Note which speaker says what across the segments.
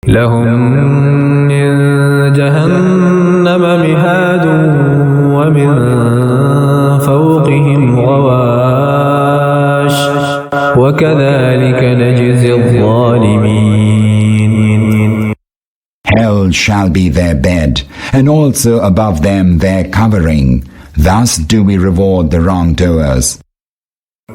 Speaker 1: لهم من جهنم مهاد ومن فوقهم غواش وكذلك نجزي الظالمين.
Speaker 2: Hell shall be their bed, and also above them their covering. Thus do we reward the wrongdoers.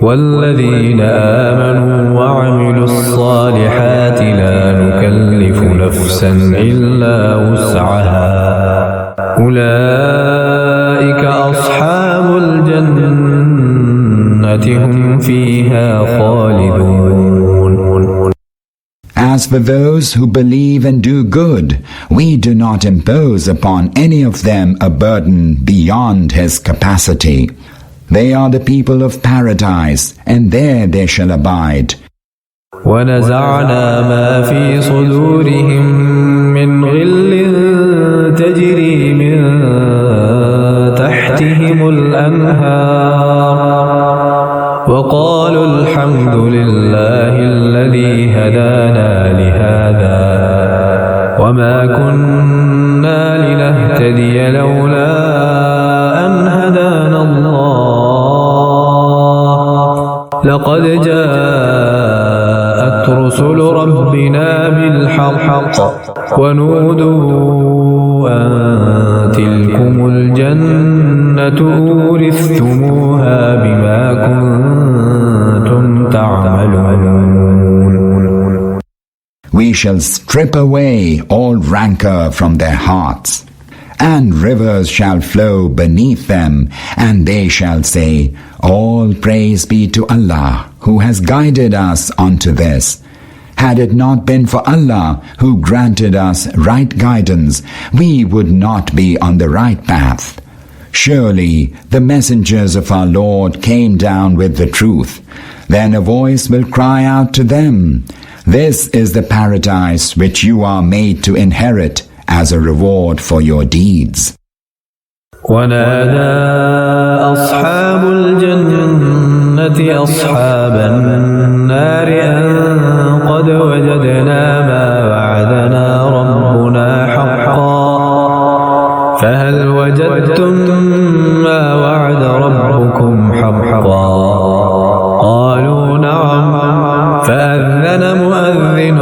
Speaker 1: والذين آمنوا وعملوا الصالحات لا نكلف نفسا إلا وسعها أولئك أصحاب الجنة هم فيها خالدون.
Speaker 2: As for those who believe and do good, we do not impose upon any of them a burden beyond his capacity. They are the people of paradise, and there they shall abide.
Speaker 1: ونزعنا ما في صدورهم من غل تجري من تحتهم الأنهار وقالوا الحمد لله الذي هدانا لهذا وما كنا لنهتدي لولا أن هدانا الله لقد جاءت رسل ربنا بالحق ونودوا أن تلكم الجنة أورثتموها بما كنتم تعملون.
Speaker 2: We shall strip away all rancor from their hearts, and rivers shall flow beneath them, and they shall say, all praise be to Allah, who has guided us unto this. Had it not been for Allah, who granted us right guidance, we would not be on the right path. Surely the messengers of our Lord came down with the truth. Then a voice will cry out to them, this is the paradise which you are made to inherit as a reward for your deeds.
Speaker 1: ونادى أصحاب الجنة أصحاب النار أن قد وجدنا ما وعدنا ربنا حقا فهل وجدتم ما وعد ربكم حقا قالوا نعم فأذن مؤذن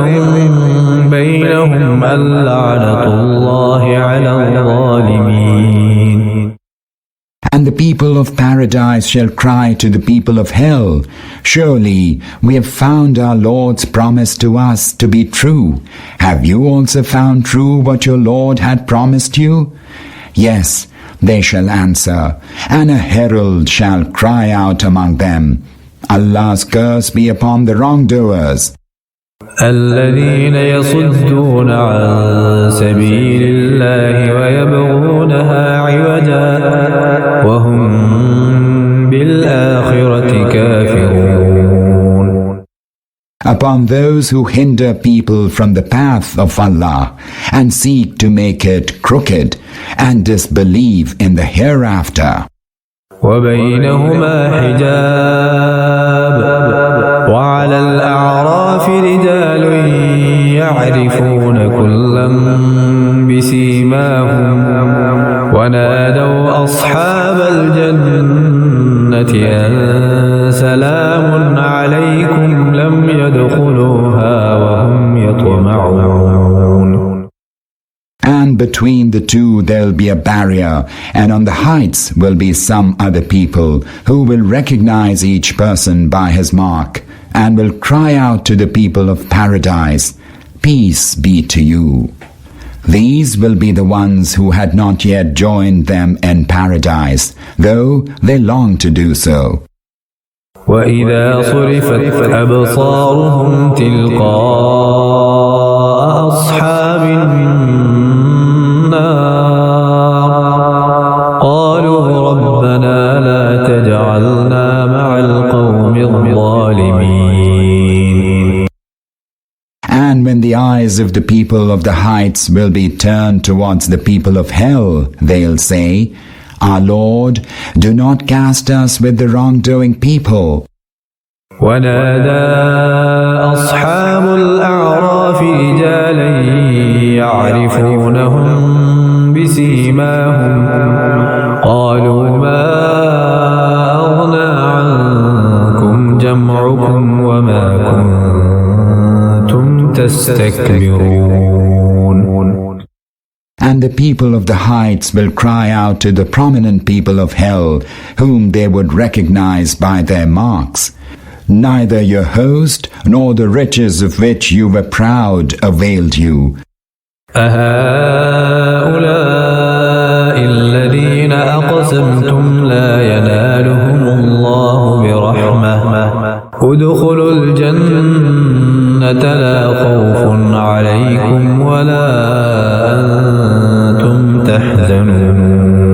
Speaker 1: بينهم اللعنة الله على الظالمين.
Speaker 2: And the people of paradise shall cry to the people of hell, surely we have found our Lord's promise to us to be true. Have you also found true what your Lord had promised you? Yes, they shall answer, and a herald shall cry out among them, Allah's curse be upon the wrongdoers.
Speaker 1: الذين يصدون عن سبيل الله ويبغونها عوجا وهم بالآخرة كافرون.
Speaker 2: Upon those who hinder people from the path of Allah and seek to make it crooked and disbelieve in the hereafter.
Speaker 1: وبينهما حجاب وعلى الأعراف رجال يعرفون كلا بسيماهم ونادوا أصحاب الجنة أن سلام عليكم لم يدخلوها وهم يطمعون.
Speaker 2: And between the two there'll be a barrier, and on the heights will be some other people who will recognize each person by his mark, and will cry out to the people of paradise, peace be to you. These will be the ones who had not yet joined them in paradise, though they long to do so.
Speaker 1: وَإِذَا صُرِفَتْ أَبْصَارُهُمْ تِلْقَاءَ أَصْحَابِ النَّارِ قَالُوا رَبَّنَا لَا تَجْعَلْنَا مَعَ الْقَوْمِ الظَّالِمِينَ.
Speaker 2: And when the eyes of the people of the heights will be turned towards the people of hell, they'll say, Our Lord, do not cast us with the wrongdoing people.
Speaker 1: ونادى أصحاب الأعراف رجالا يعرفونهم بسيماهم قالوا ما أغنى عنكم جمعكم وما كنتم تستكبرون.
Speaker 2: And the people of the heights will cry out to the prominent people of hell, whom they would recognize by their marks. Neither your host nor the riches of which you were proud availed you.
Speaker 1: أهؤلاء الذين أقسمتم لا ينالهم الله برحمة ادخلوا الجنة لا خوف عليكم ولا أنتم تحزنون.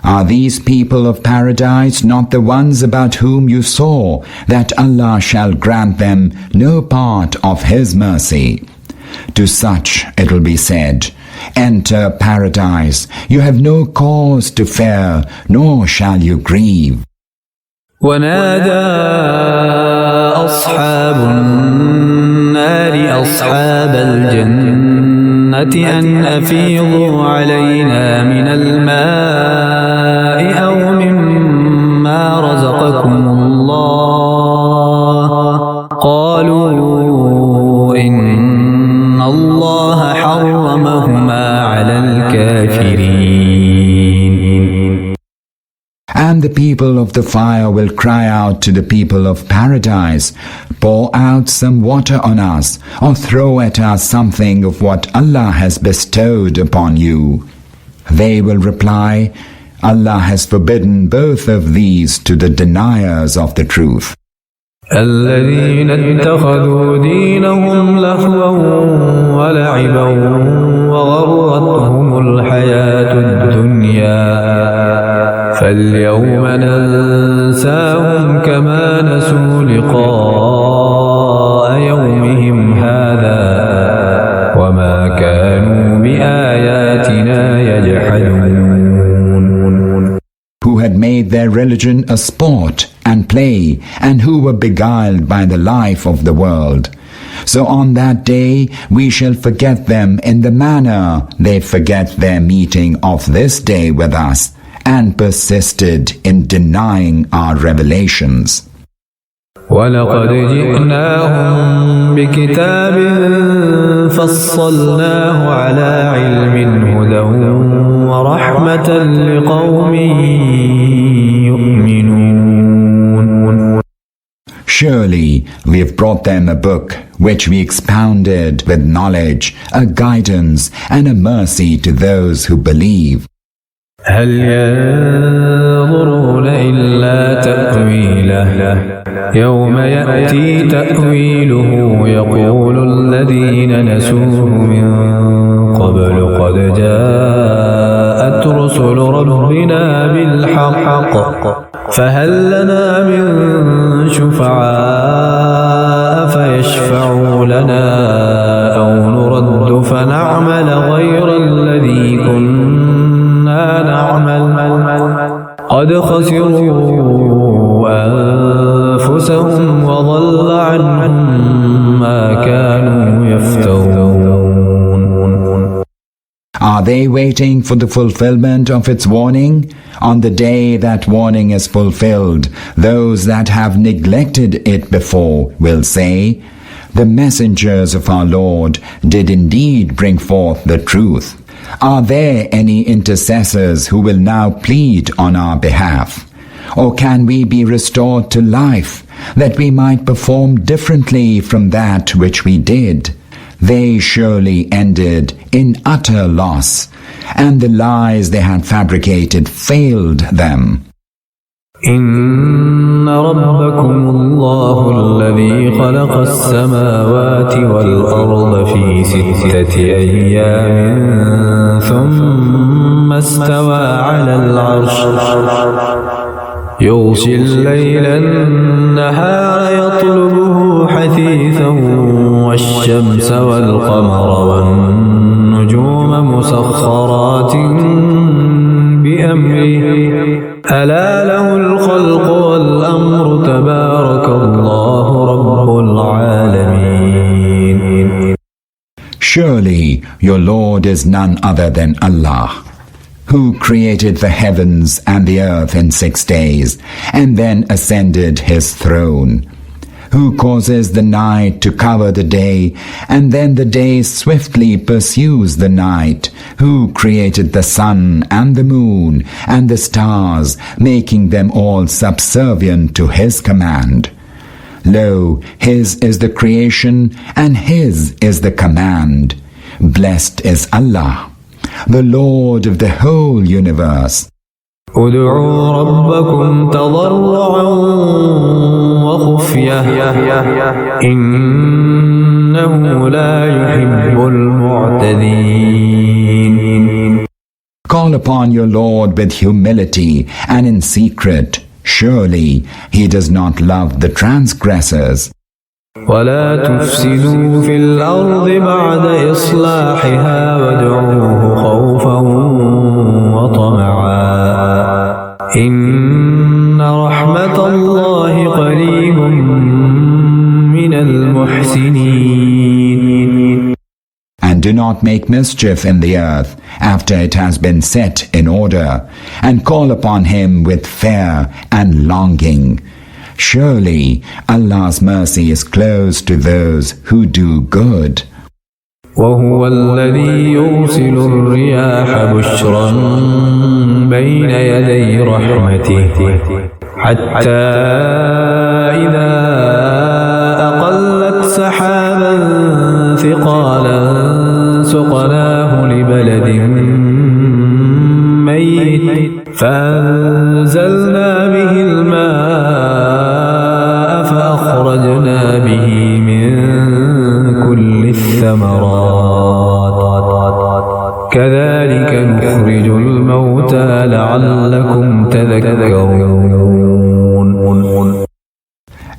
Speaker 2: Are these people of paradise not the ones about whom you saw that Allah shall grant them no part of His mercy? To such it will be said, enter paradise, you have no cause to fear, nor shall you grieve.
Speaker 1: ونادى أصحاب النار أصحاب الجنة أن أفيضوا علينا من الماء أو مما رزقكم الله قالوا إن الله حرمهما على الكافرين.
Speaker 2: And the people of the fire will cry out to the people of paradise, pour out some water on us, or throw at us something of what Allah has bestowed upon you. They will reply, Allah has forbidden both of these to the deniers of the truth.
Speaker 1: الذين اتخذوا دينهم لهوا ولعبا وغرتهم الحياة الدنيا فاليوم ننساهم كما نسوا لقاء يومهم هذا وما كانوا بآياتنا يجحدون.
Speaker 2: Who had made their religion a sport and play, and who were beguiled by the life of the world. So on that day we shall forget them in the manner they forget their meeting of this day with us, and persisted in denying our revelations.
Speaker 1: وَلَقَدْ جِئْنَاهُمْ بِكِتَابٍ فَصَّلْنَاهُ عَلَى عِلْمٍ هُدًى وَرَحْمَةً لِقَوْمٍ يُؤْمِنُونَ.
Speaker 2: Surely we have brought them a book which we expounded with knowledge, a guidance and a mercy to those who believe.
Speaker 1: هل ينظرون إلا تأويله يوم يأتي تأويله يقول الذين نسوه من قبل قد جاءت رسل ربنا بالحق فهل لنا من شفعاء فيشفعوا لنا أو نرد فنعمل غير الذي كنا نعمل قد خسروا أنفسهم وضل عنهم ما كانوا يفترون.
Speaker 2: Are they waiting for the fulfillment of its warning? On the day that warning is fulfilled, those that have neglected it before will say, the messengers of our Lord did indeed bring forth the truth. Are there any intercessors who will now plead on our behalf? Or can we be restored to life, that we might perform differently from that which we did? They surely ended in utter loss, and the lies they had fabricated failed them.
Speaker 1: إن ربكم الله الذي خلق السماوات والأرض في 6 أيام ثم استوى على العرش يغشي الليل النهار يطلبه حثيثا والشمس والقمر والنجوم مسخرات بأمره ألا له الخلق والأمر تبارك الله رب العالمين.
Speaker 2: Surely your Lord is none other than Allah, who created the heavens and the earth in 6 days, and then ascended his throne, who causes the night to cover the day, and then the day swiftly pursues the night, who created the sun and the moon and the stars, making them all subservient to his command. Lo, his is the creation, and his is the command. Blessed is Allah, the Lord of the whole universe.
Speaker 1: ادعوا ربكم تضرعا وخفية إنه لا يحب المعتدين.
Speaker 2: Call upon your Lord with humility and in secret. Surely he does not love the transgressors.
Speaker 1: ولا تفسدوا في الأرض بعد إصلاحها وادعوه خوفا وطمعا إن رحمة الله قريب من المحسنين.
Speaker 2: And do not make mischief in the earth after it has been set in order, and call upon him with fear and longing. Surely Allah's mercy is close to those who do good.
Speaker 1: وهو الذي يرسل الرياح بشرا بين يدي رحمته حتى إذا أقلت سحابا ثقالا سقناه لبلد ميت فأنزلنا به الماء فأخرجنا به من كل الثمرات كذلك نخرج الموتى لعلكم تذكرون.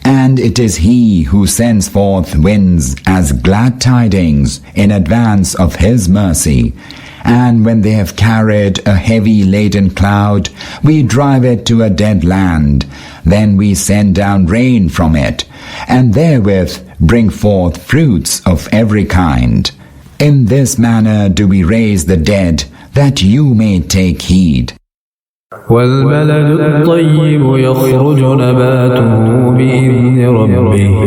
Speaker 2: And it is He who sends forth winds as glad tidings in advance of His mercy. And when they have carried a heavy laden cloud, we drive it to a dead land. Then we send down rain from it, and therewith bring forth fruits of every kind. In this manner do we raise the dead, that you may take heed.
Speaker 1: والبلد الطيب يخرج نباته بإذن ربه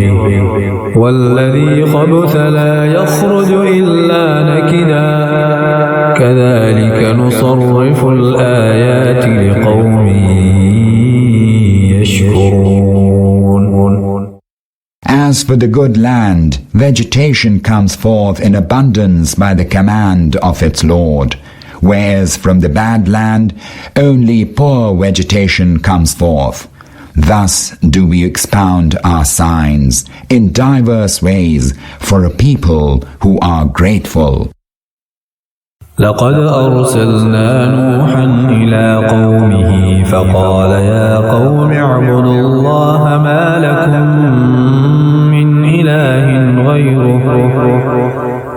Speaker 1: والذي خبث لا يخرج إلا نكدا كذلك نصرف الآيات لقوم يشكرون.
Speaker 2: As for the good land, vegetation comes forth in abundance by the command of its Lord. Whereas from the bad land, only poor vegetation comes forth. Thus do we expound our signs in diverse ways for a people who are grateful.
Speaker 1: لقد أرسلنا نوحا إلى قومه فقال يا قوم اعبدوا الله ما لكم من إله غيره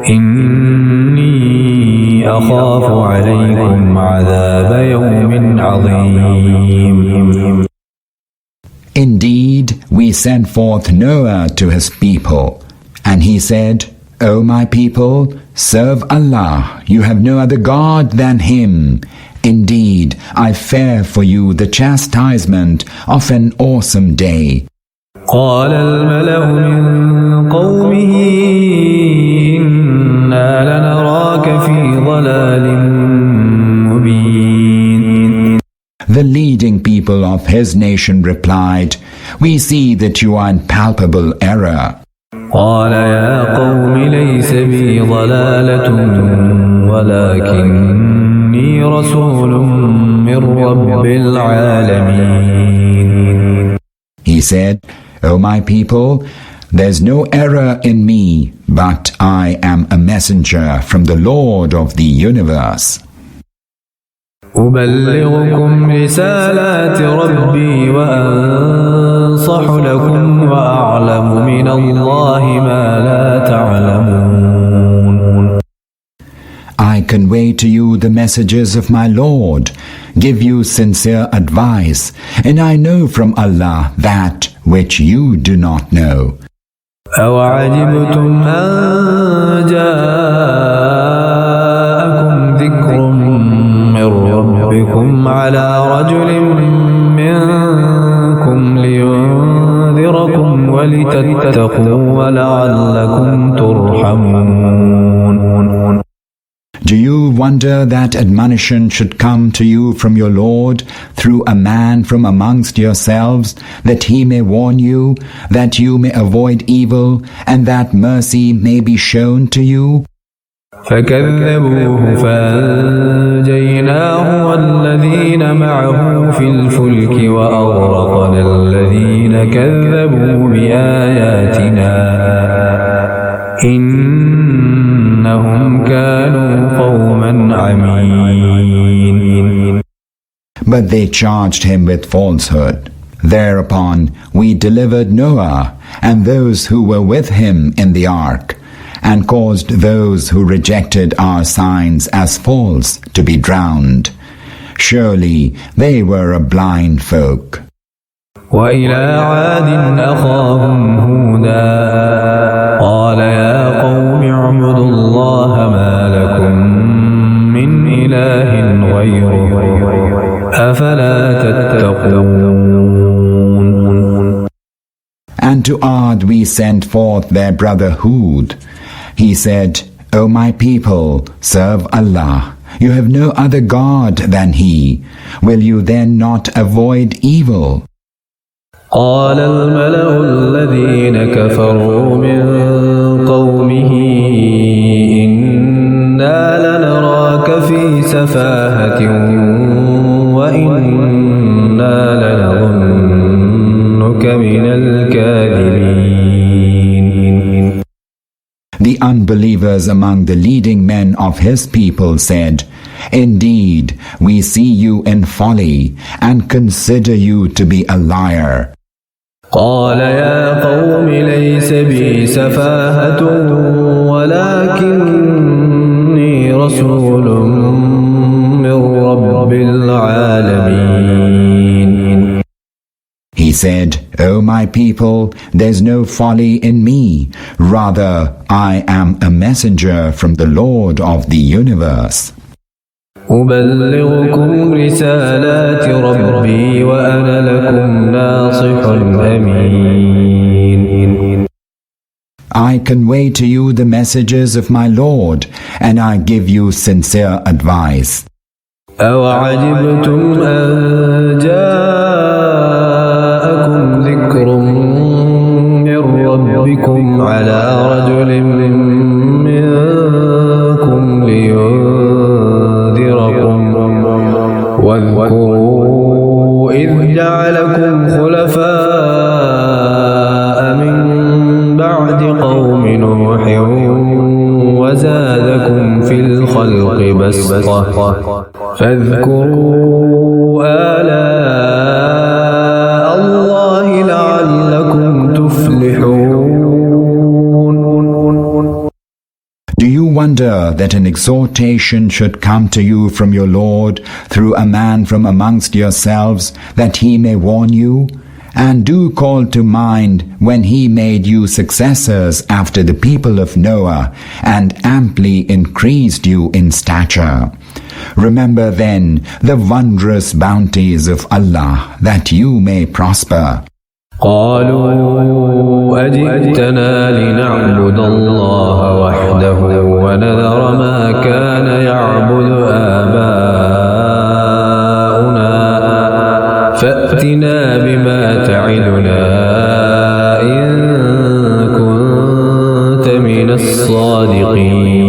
Speaker 1: إني أخاف عليكم عذاب يوم عظيم.
Speaker 2: Indeed, we sent forth Noah to his people, and he said, O my people, serve Allah, you have no other God than Him. Indeed, I fear for you the chastisement of an awesome day.
Speaker 1: قال الملأ من قومه إنا لنراك في ضلال مبين.
Speaker 2: The leading people of his nation replied, We see that you are in palpable error.
Speaker 1: قال يا قوم ليس بي ضلالة ولكني رسول من رب العالمين.
Speaker 2: He said, O my people, there's no error in me, but I am a messenger from the Lord of the universe.
Speaker 1: أبلغكم رسالات ربي وأنصح لكم وأعلم من الله ما لا تعلمون.
Speaker 2: I convey to you the messages of my Lord, give you sincere advice, and I know from Allah that which you do not know.
Speaker 1: أوعجبتم أن جاءكم ولعلكم ترحمون.
Speaker 2: Do you wonder that admonition should come to you from your Lord through a man from amongst yourselves, that he may warn you, that you may avoid evil, and that mercy may be shown to you?
Speaker 1: فكذبوه فأنجيناه والذين معه في الفلك وأغرقنا الذين كذبوا بآياتنا إنهم كانوا قوما عمين.
Speaker 2: But they charged him with falsehood. Thereupon we delivered Noah and those who were with him in the ark, and caused those who rejected our signs as false to be drowned. Surely they were a blind folk.
Speaker 1: وإلى عاد أخاهم هودا قال يا قوم اعبدوا الله ما لكم من إله غيره أفلا تتقون.
Speaker 2: And to Ad we sent forth their brother Hud. He said, O my people, serve Allah. You have no other God than He. Will you then not avoid evil?
Speaker 1: قال الملأ الذين كفروا من قومه إنا لنراك في سفاهة وإنا لنظنك من الكاذبين.
Speaker 2: The unbelievers among the leading men of his people said, Indeed, we see you in folly and consider you to be a liar.
Speaker 1: قال يا قوم ليس بي سفاهة ولكني رسول من رب العالمين.
Speaker 2: He said, O my people, there's no folly in me. Rather, I am a messenger from the Lord of the universe.
Speaker 1: أبلغكم رسالات ربي وأنا لكم ناصح أمين.
Speaker 2: I convey to you the messages of my Lord, and I give you sincere advice.
Speaker 1: أوعجبتم أن جاءكم ذكر من ربكم على رجل منكم لينذركم واذكروا إذ جعلكم خلفاء من بعد قوم نوح وزادكم في الخلق بسطة فاذكروا آلاء الله لعلكم تفلحون.
Speaker 2: Do you wonder that an exhortation should come to you from your Lord through a man from amongst yourselves, that he may warn you? And do call to mind when he made you successors after the people of Noah and amply increased you in stature. Remember then the wondrous bounties of Allah, that you may prosper.
Speaker 1: قالوا أجئتنا لنعبد الله وحده ونذر ما كان يعبد آباؤنا فأتنا بما تعدنا إن كنت من الصادقين.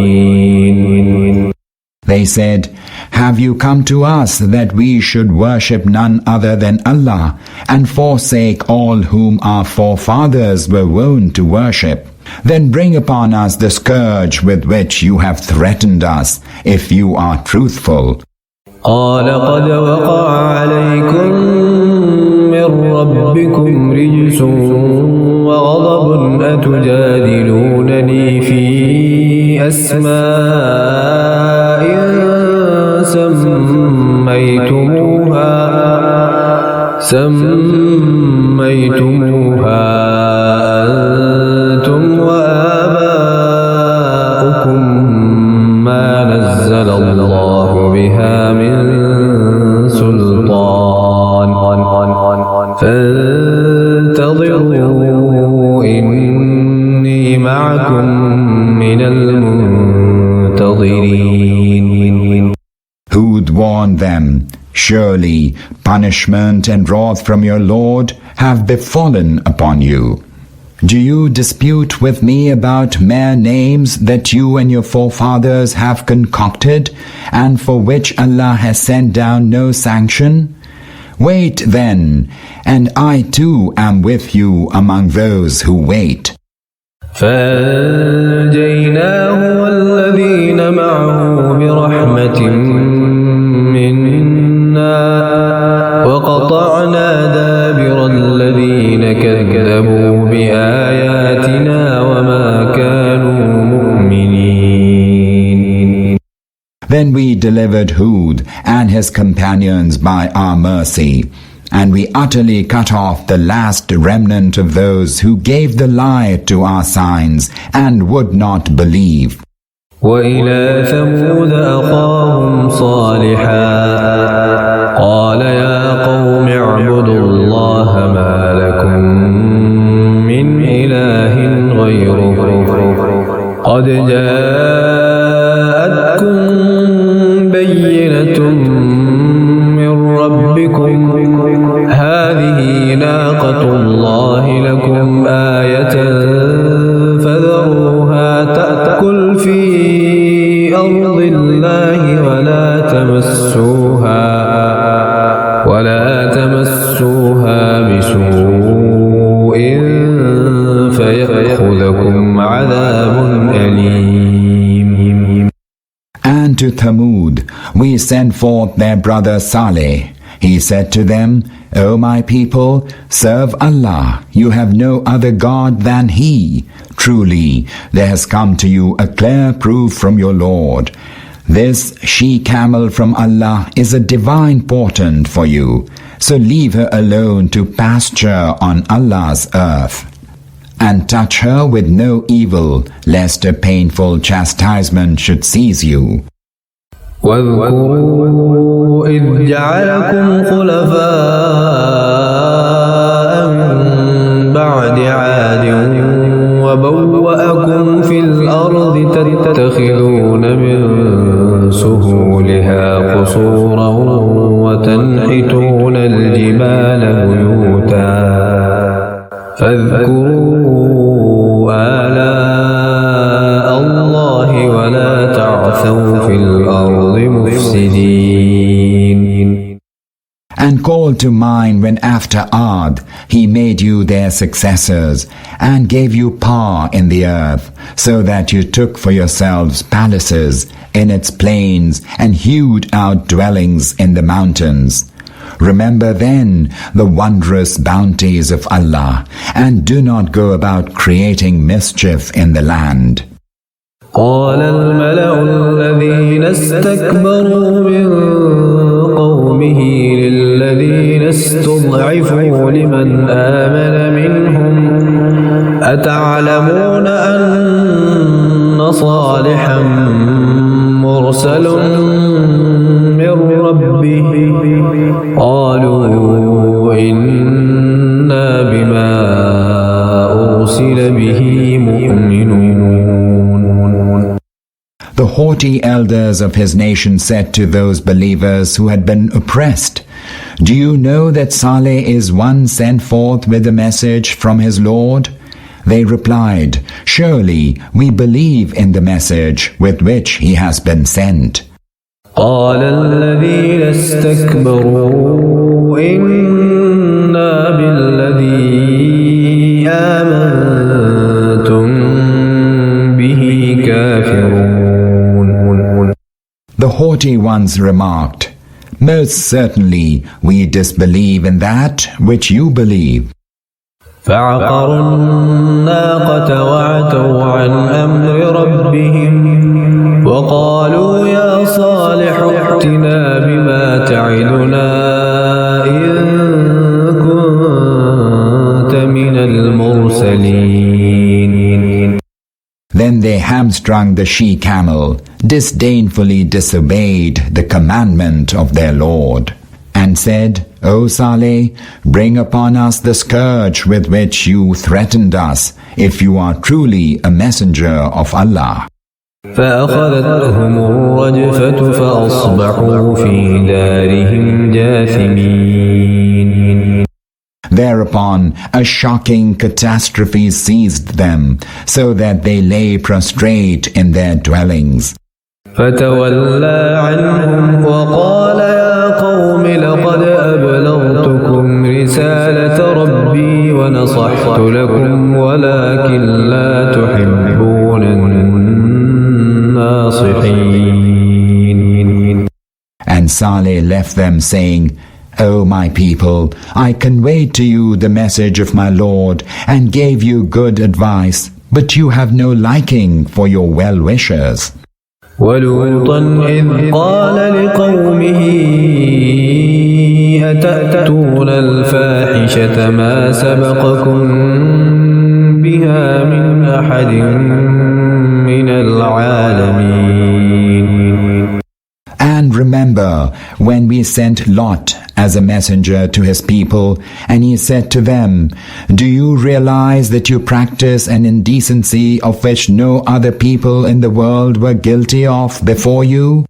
Speaker 2: They said, Have you come to us that we should worship none other than Allah and forsake all whom our forefathers were wont to worship? Then bring upon us the scourge with which you have threatened us, if you are truthful.
Speaker 1: قال قد وقع عليكم من ربكم رجس وغضب أتجادلونني في أسماء سميتموها أنتم وآباؤكم ما نزل الله بها من سلطان فانتظروا إني معكم من المنتظرين.
Speaker 2: Hud warned them, surely punishment and wrath from your Lord have befallen upon you. Do you dispute with me about mere names that you and your forefathers have concocted and for which Allah has sent down no sanction? Wait then, and I too am with you among those who wait.
Speaker 1: فَأَنْجَيْنَاهُ وَالَّذِينَ مَعَهُ بِرَحْمَةٍ مِّنَّا وَقَطَعْنَا دَابِرَ الَّذِينَ كَذَّبُوا بِآيَاتِنَا وَمَا كَانُوا مُؤْمِنِينَ.
Speaker 2: Then we delivered Hud and his companions by our mercy, and we utterly cut off the last remnant of those who gave the lie to our signs and would not believe.
Speaker 1: وَإِلَى ثَمُودَ أَخَاهُمْ صَالِحًا قَالَ يَا قَوْمِ اعْبُدُوا اللَّهَ مَا لَكُمْ مِنْ إِلَٰهٍ غَيْرُهُ قَدْ جَاءَتْكُمْ بَيِّنَةٌ مِّن رَّبِّكُمْ هَٰذِهِ نَاقَةُ اللَّهِ لَكُمْ آيَةً فَذَرُوهَا تَأْكُلْ فِي أَرْضِ اللَّهِ ولا تمسوها بسوء فيأخذكم عذاب أليم.
Speaker 2: And to Thamud we sent forth their brother Saleh. He said to them, O my people, serve Allah. You have no other God than He. Truly, there has come to you a clear proof from your Lord. This she-camel from Allah is a divine portent for you. So leave her alone to pasture on Allah's earth. And touch her with no evil, lest a painful chastisement should seize you.
Speaker 1: واذكروا إذ جعلكم خلفاء من بعد عاد وبوأكم في الأرض تتخذون من سهولها قصورا وتنحتون الجبال بيوتا فاذكروا آلاء الله ولا تعثوا في الأرض مفسدين.
Speaker 2: And call to mind when after Ad he made you their successors and gave you power in the earth, so that you took for yourselves palaces in its plains and hewed out dwellings in the mountains. Remember then the wondrous bounties of Allah, and do not go about creating mischief in the land.
Speaker 1: قال الملأ الذين استكبروا من قومه للذين استضعفوا لمن آمن منهم أتعلمون أن صالحا مرسل من ربه قالوا إنا بما أرسل به مؤمنون.
Speaker 2: The haughty elders of his nation said to those believers who had been oppressed, Do you know that Saleh is one sent forth with a message from his Lord? They replied, Surely we believe in the message with which he has been sent.
Speaker 1: قال الذين استكبروا إنا بالذي آمنتم به كافرون.
Speaker 2: The haughty ones remarked, Most certainly we disbelieve in that which you believe.
Speaker 1: فعقروا الناقة وعتوا عن أمر ربهم وقالوا يا صالح ائتنا بما تعدنا إن كنت من المرسلين.
Speaker 2: Then they hamstrung the she-camel, disdainfully disobeyed the commandment of their Lord. and said, O Saleh, bring upon us the scourge with which you threatened us, if you are truly a messenger of Allah.
Speaker 1: فأخذتهم الرجفة فأصبحوا في دارهم جاثمين.
Speaker 2: Thereupon a shocking catastrophe seized them, so that they lay prostrate in their dwellings.
Speaker 1: فتولى عنهم وقال يا قوم لقد أبلغتكم رسالة ربي ونصحت لكم ولكن لا تحبون الناصحين.
Speaker 2: And Saleh left them saying, O my people, I conveyed to you the message of my Lord and gave you good advice, but you have no liking for your well-wishers.
Speaker 1: ولوطا إذ قال لقومه أتأتون الفاحشة ما سبقكم بها من أحد من العالمين.
Speaker 2: And remember when we sent Lot as a messenger to his people, and he said to them, Do you realize that you practice an indecency of which no other people in the world were guilty of before you?